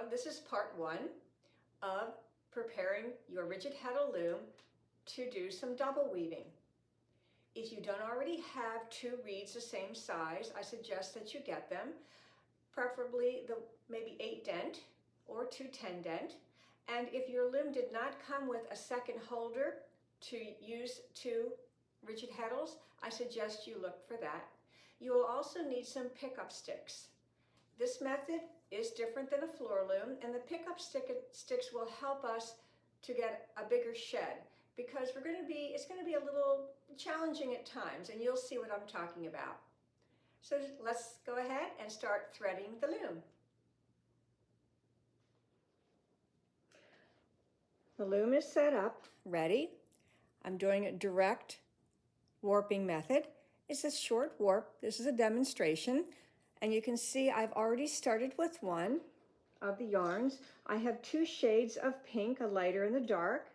So this is part one of preparing your rigid heddle loom to do some double weaving. If you don't already have two reeds the same size, I suggest that you get them, preferably the maybe 8 dent or 2 10 dent. And if your loom did not come with a second holder to use two rigid heddles, I suggest you look for that. You will also need some pickup sticks. This method is different than a floor loom, and the pickup sticks will help us to get a bigger shed because it's going to be a little challenging at times, and you'll see what I'm talking about. So let's go ahead and start threading the loom. The loom is set up, ready. I'm doing a direct warping method. It's a short warp. This is a demonstration. And you can see I've already started with one of the yarns. I have 2 shades of pink, a lighter and a dark,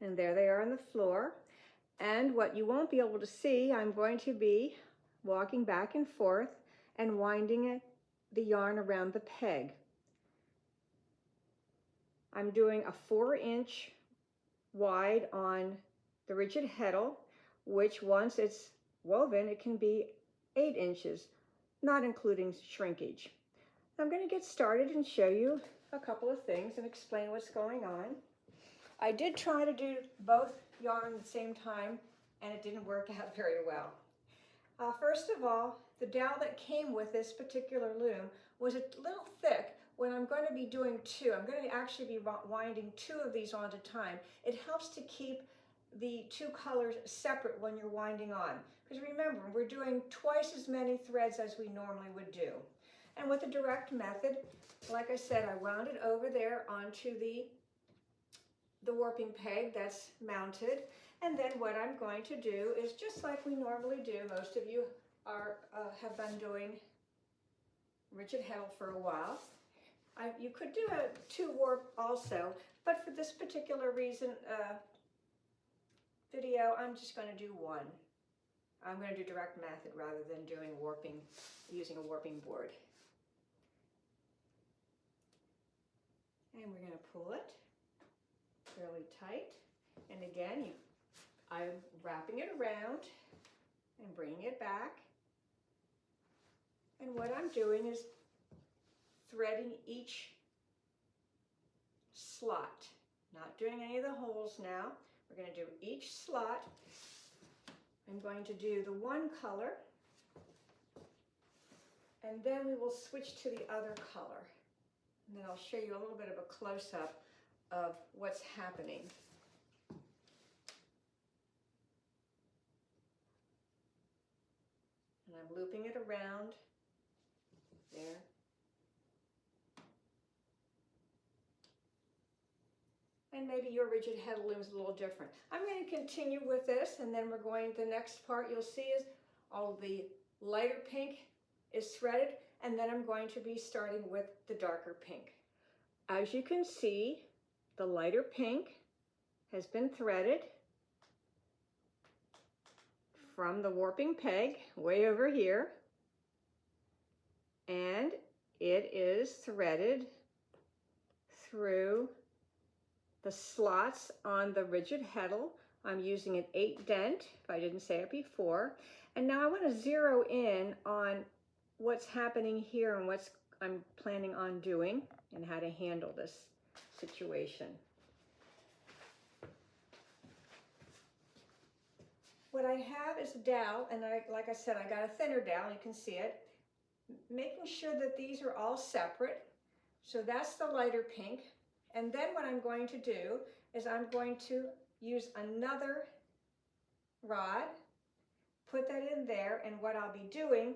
and there they are on the floor. And what you won't be able to see, I'm going to be walking back and forth and winding the yarn around the peg. I'm doing a 4-inch wide on the rigid heddle, which once it's woven, it can be 8 inches, not including shrinkage. I'm going to get started and show you a couple of things and explain what's going on. I did try to do both yarn at the same time, and it didn't work out very well. First of all, the dowel that came with this particular loom was a little thick. When I'm going to be doing 2, I'm going to actually be winding 2 of these on at a time. It helps to keep the 2 colors separate when you're winding on. Because remember, we're doing twice as many threads as we normally would do. And with the direct method, like I said, I wound it over there onto the warping peg that's mounted. And then what I'm going to do is just like we normally do, most of you have been doing rigid heddle for a while. You could do a 2 warp also, but for this particular reason, video, I'm just going to do 1. I'm going to do direct method rather than doing warping, using a warping board. And we're going to pull it fairly tight. And again, I'm wrapping it around and bringing it back. And what I'm doing is threading each slot, not doing any of the holes now. We're going to do each slot. I'm going to do the one color, and then we will switch to the other color. And then I'll show you a little bit of a close-up of what's happening. And I'm looping it around there. And maybe your rigid heddle loom is a little different. I'm going to continue with this, and then the next part you'll see is all the lighter pink is threaded, and then I'm going to be starting with the darker pink. As you can see, the lighter pink has been threaded from the warping peg way over here, and it is threaded through the slots on the rigid heddle. I'm using an 8 dent, if I didn't say it before. And now I want to zero in on what's happening here and what I'm planning on doing and how to handle this situation. What I have is a dowel, and like I said, I got a thinner dowel, you can see it. Making sure that these are all separate. So that's the lighter pink. And then what I'm going to do is I'm going to use another rod, put that in there, and what I'll be doing,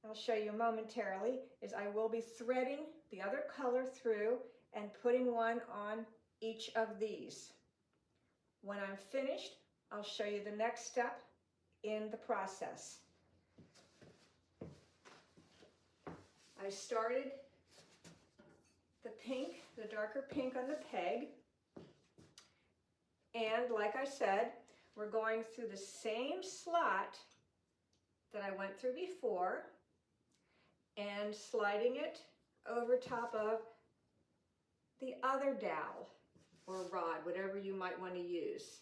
I'll show you momentarily, is I will be threading the other color through and putting one on each of these. When I'm finished, I'll show you the next step in the process. I started the pink, the darker pink on the peg, and like I said, we're going through the same slot that I went through before and sliding it over top of the other dowel or rod, whatever you might want to use.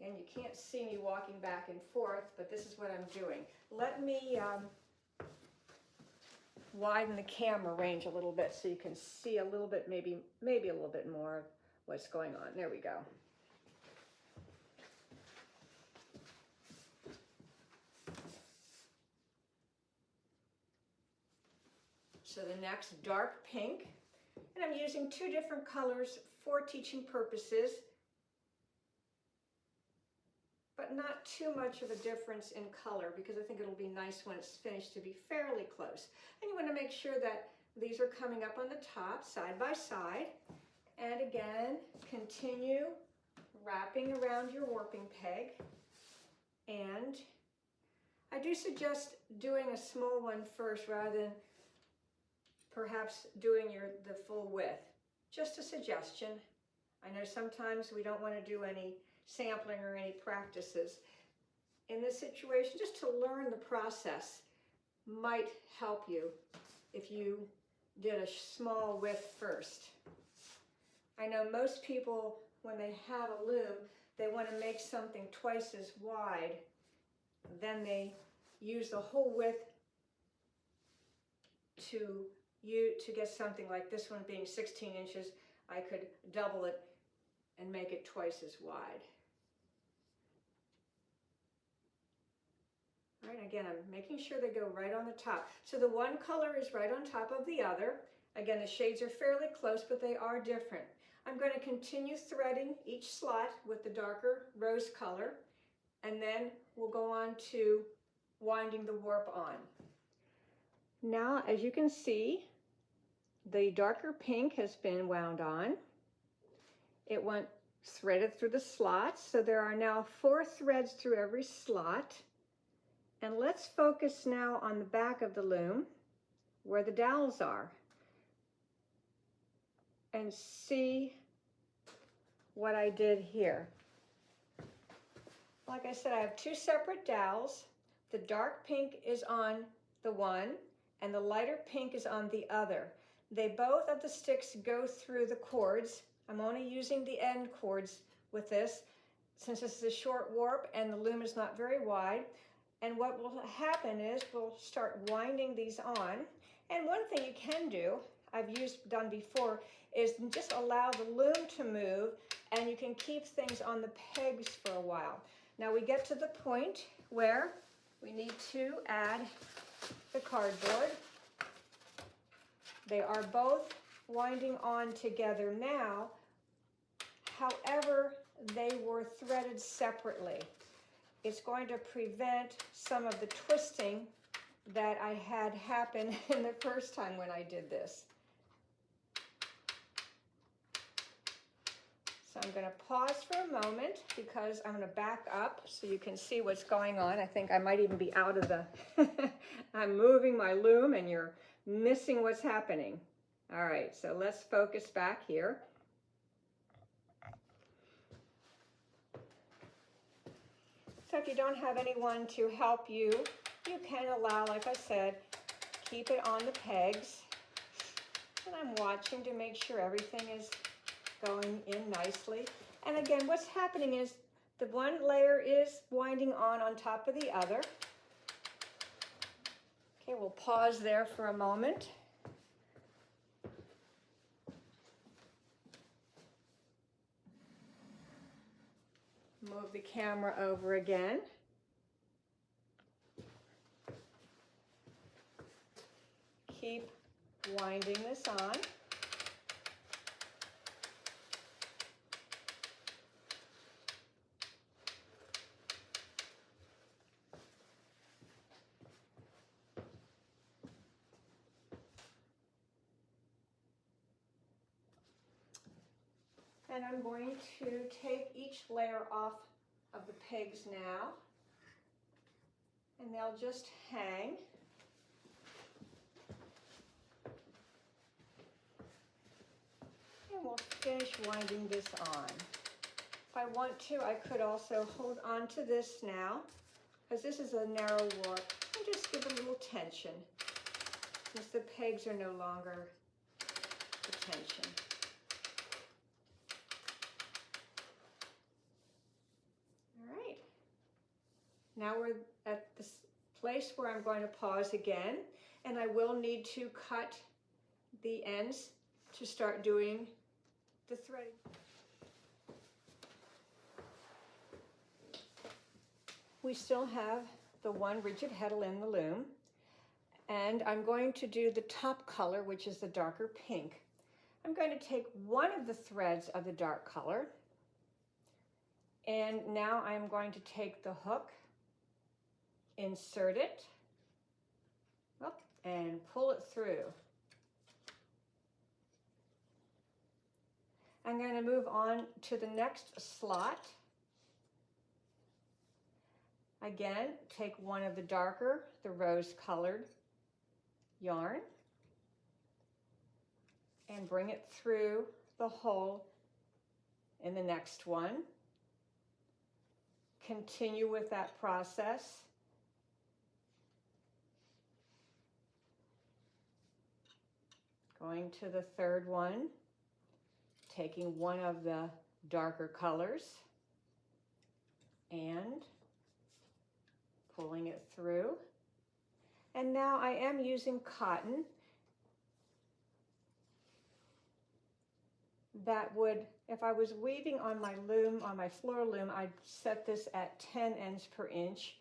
Again, you can't see me walking back and forth, but this is what I'm doing. Let me widen the camera range a little bit so you can see a little bit, maybe a little bit more of what's going on. There we go. So the next dark pink, and I'm using two different colors for teaching purposes, but not too much of a difference in color because I think it'll be nice when it's finished to be fairly close. And you want to make sure that these are coming up on the top side by side. And again, continue wrapping around your warping peg. And I do suggest doing a small one first rather than perhaps doing the full width. Just a suggestion. I know sometimes we don't want to do any sampling or any practices. In this situation, just to learn the process might help you if you did a small width first. I know most people, when they have a loom, they want to make something twice as wide. Then they use the whole width to get something like this one being 16 inches. I could double it and make it twice as wide. All right, again, I'm making sure they go right on the top. So the one color is right on top of the other. Again, the shades are fairly close, but they are different. I'm going to continue threading each slot with the darker rose color, and then we'll go on to winding the warp on. Now, as you can see, the darker pink has been wound on. It went threaded through the slots, so there are now 4 threads through every slot. And let's focus now on the back of the loom where the dowels are and see what I did here. Like I said, I have 2 separate dowels. The dark pink is on the one and the lighter pink is on the other. They both of the sticks go through the cords. I'm only using the end cords with this since this is a short warp and the loom is not very wide. And what will happen is we'll start winding these on. And one thing you can do, I've done before, is just allow the loom to move and you can keep things on the pegs for a while. Now we get to the point where we need to add the cardboard. They are both winding on together now. However, they were threaded separately. It's going to prevent some of the twisting that I had happen in the first time when I did this. So I'm going to pause for a moment because I'm going to back up so you can see what's going on. I think I might even be out of the, I'm moving my loom and you're missing what's happening. All right, so let's focus back here. So if you don't have anyone to help you, you can allow, like I said, keep it on the pegs. And I'm watching to make sure everything is going in nicely. And again, what's happening is the one layer is winding on top of the other. Okay, we'll pause there for a moment. Move the camera over again. Keep winding this on. And I'm going to take each layer off of the pegs now, and they'll just hang. And we'll finish winding this on. If I want to, I could also hold on to this now, because this is a narrow warp, and just give a little tension, since the pegs are no longer attention. All right. Now we're at this place where I'm going to pause again, and I will need to cut the ends to start doing the threading. We still have the one rigid heddle in the loom, and I'm going to do the top color, which is the darker pink. I'm going to take one of the threads of the dark color, and now I'm going to take the hook, insert it, and pull it through. I'm going to move on to the next slot. Again, take one of the darker, the rose-colored yarn, and bring it through the hole in the next one. Continue with that process. Going to the third one, taking one of the darker colors and pulling it through. And now I am using cotton that would, if I was weaving on my loom, on my floor loom, I'd set this at 10 ends per inch.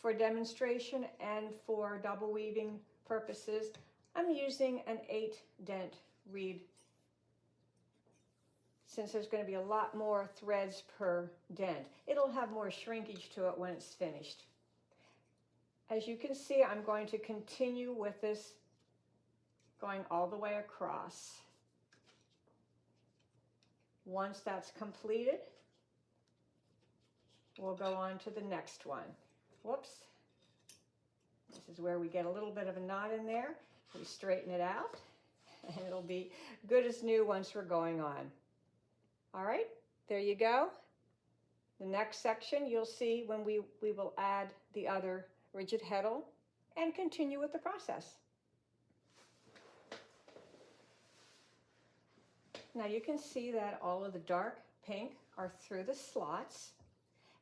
For demonstration and for double weaving purposes, I'm using an 8-dent reed, since there's going to be a lot more threads per dent. It'll have more shrinkage to it when it's finished. As you can see, I'm going to continue with this going all the way across. Once that's completed, we'll go on to the next one. Whoops. This is where we get a little bit of a knot in there. We straighten it out, and it'll be good as new once we're going on. All right, there you go. The next section you'll see when we will add the other rigid heddle and continue with the process. Now you can see that all of the dark pink are through the slots,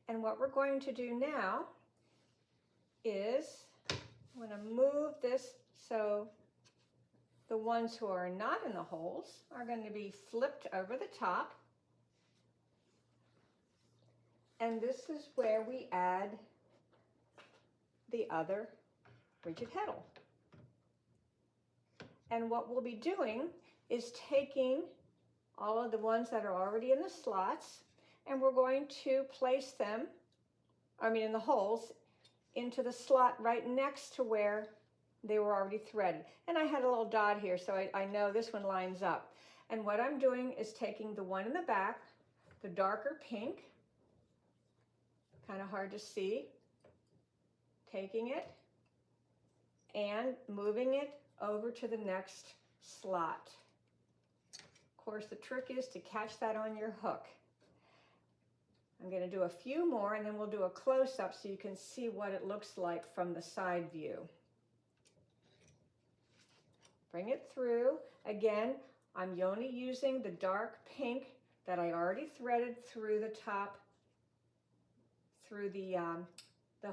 and what we're going to do now is I'm going to move this so the ones who are not in the holes are going to be flipped over the top, and this is where we add the other rigid heddle. And what we'll be doing is taking all of the ones that are already in the slots, and we're going to place them, in the holes, into the slot right next to where they were already threaded. And I had a little dot here, so I know this one lines up. And what I'm doing is taking the one in the back, the darker pink, kind of hard to see, taking it and moving it over to the next slot. Of course, the trick is to catch that on your hook. I'm going to do a few more, and then we'll do a close-up so you can see what it looks like from the side view. Bring it through. Again, I'm only using the dark pink that I already threaded through the top, through the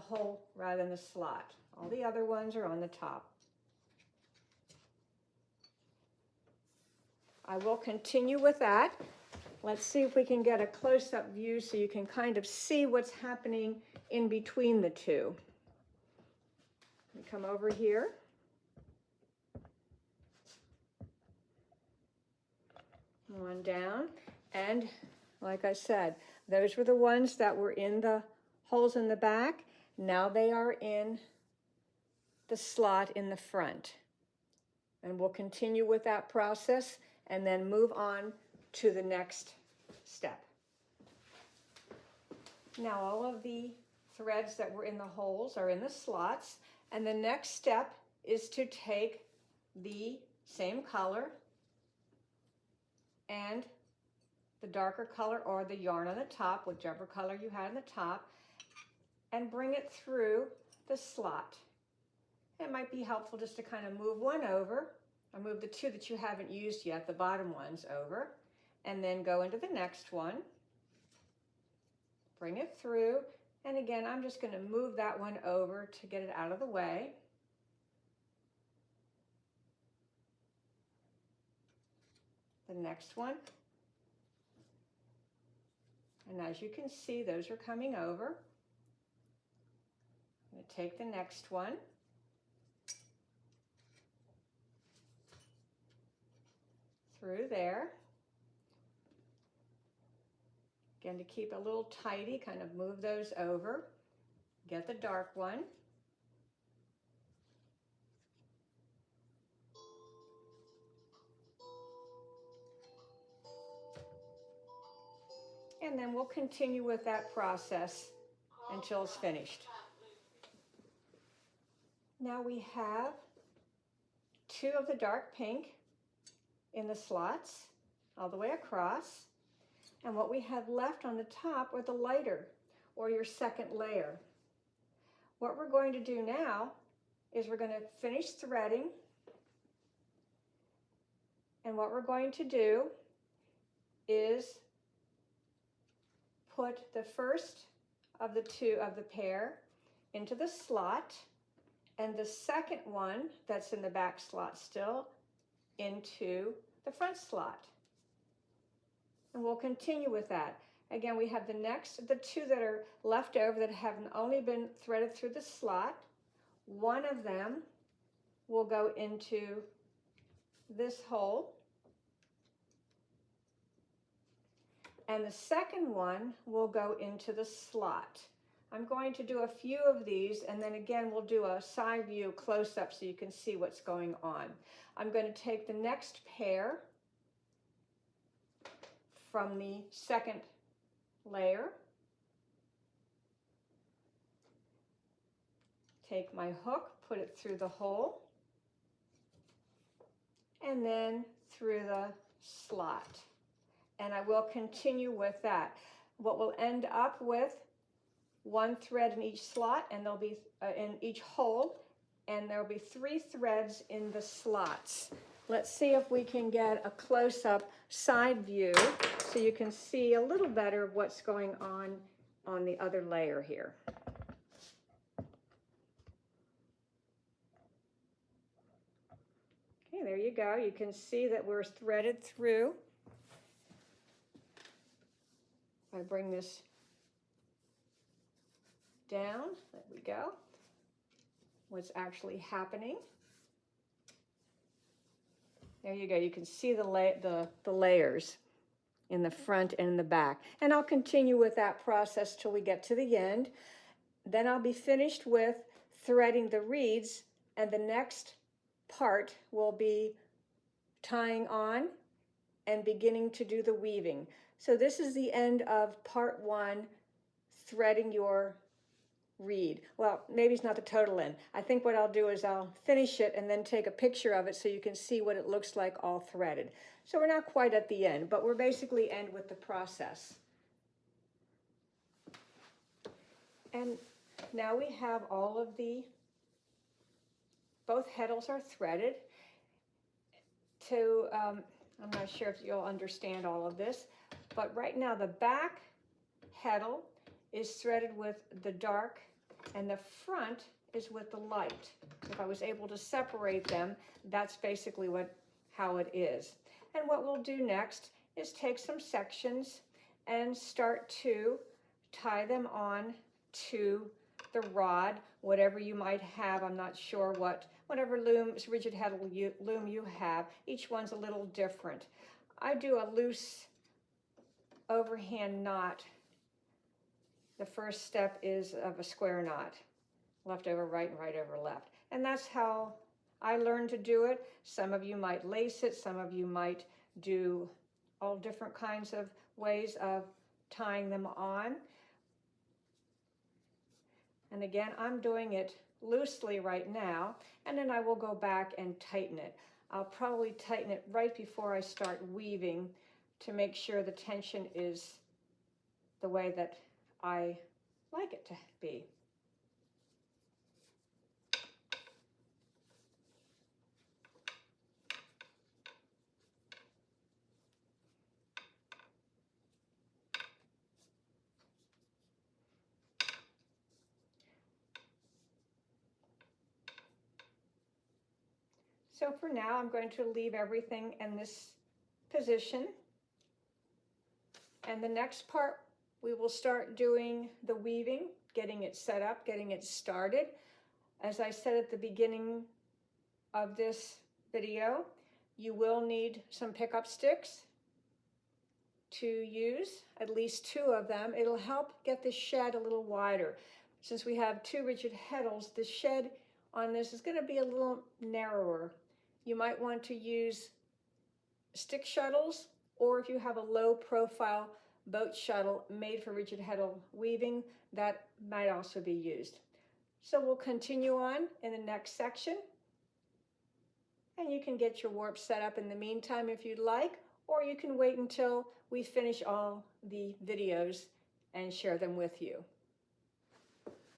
hole rather than the slot. All the other ones are on the top. I will continue with that. Let's see if we can get a close-up view so you can kind of see what's happening in between the two. We come over here. One down, and like I said, those were the ones that were in the holes in the back. Now they are in the slot in the front. And we'll continue with that process and then move on to the next step. Now all of the threads that were in the holes are in the slots, and the next step is to take the same color and the darker color or the yarn on the top, whichever color you had on the top, and bring it through the slot. It might be helpful just to kind of move one over I move the two that you haven't used yet, the bottom ones, over, and then go into the next one. Bring it through, and again, I'm just going to move that one over to get it out of the way. The next one. And as you can see, those are coming over. I'm going to take the next one. Through there. Again, to keep a little tidy, kind of move those over. Get the dark one. And then we'll continue with that process until it's finished. Now we have two of the dark pink in the slots all the way across. And what we have left on the top are the lighter, or your second layer. What we're going to do now is we're going to finish threading. And what we're going to do is put the first of the two of the pair into the slot, and the second one that's in the back slot still into the front slot. And we'll continue with that. Again, we have the two that are left over that have only been threaded through the slot. One of them will go into this hole. And the second one will go into the slot. I'm going to do a few of these, and then again we'll do a side view close-up so you can see what's going on. I'm going to take the next pair from the second layer, take my hook, put it through the hole, and then through the slot. And I will continue with that. What we'll end up with, one thread in each slot, and there'll be in each hole, and there'll be 3 threads in the slots. Let's see if we can get a close-up side view so you can see a little better of what's going on the other layer here. Okay, there you go. You can see that we're threaded through. If I bring this down, there we go. What's actually happening. There you go. You can see the layers in the front and in the back. And I'll continue with that process till we get to the end. Then I'll be finished with threading the reeds, and the next part will be tying on and beginning to do the weaving. So this is the end of part 1, threading your reed. Well, maybe it's not the total end. I think what I'll do is I'll finish it and then take a picture of it so you can see what it looks like all threaded. So we're not quite at the end, but we're basically end with the process. And now we have all of both heddles are threaded. I'm not sure if you'll understand all of this, but right now the back heddle is threaded with the dark and the front is with the light. If I was able to separate them, that's basically how it is. And what we'll do next is take some sections and start to tie them on to the rod, whatever you might have. I'm not sure whatever rigid heddle loom you have. Each one's a little different. I do a loose overhand knot. The first step is of a square knot, left over right and right over left. And that's how I learned to do it. Some of you might lace it, some of you might do all different kinds of ways of tying them on. And again, I'm doing it loosely right now, and then I will go back and tighten it. I'll probably tighten it right before I start weaving to make sure the tension is the way that I like it to be. So for now, I'm going to leave everything in this position. And the next part, we will start doing the weaving, getting it set up, getting it started. As I said at the beginning of this video, you will need some pickup sticks to use, at least 2 of them. It'll help get the shed a little wider. Since we have 2 rigid heddles, the shed on this is going to be a little narrower. You might want to use stick shuttles, or if you have a low profile boat shuttle made for rigid heddle weaving, that might also be used. So we'll continue on in the next section, and you can get your warp set up in the meantime if you'd like, or you can wait until we finish all the videos and share them with you.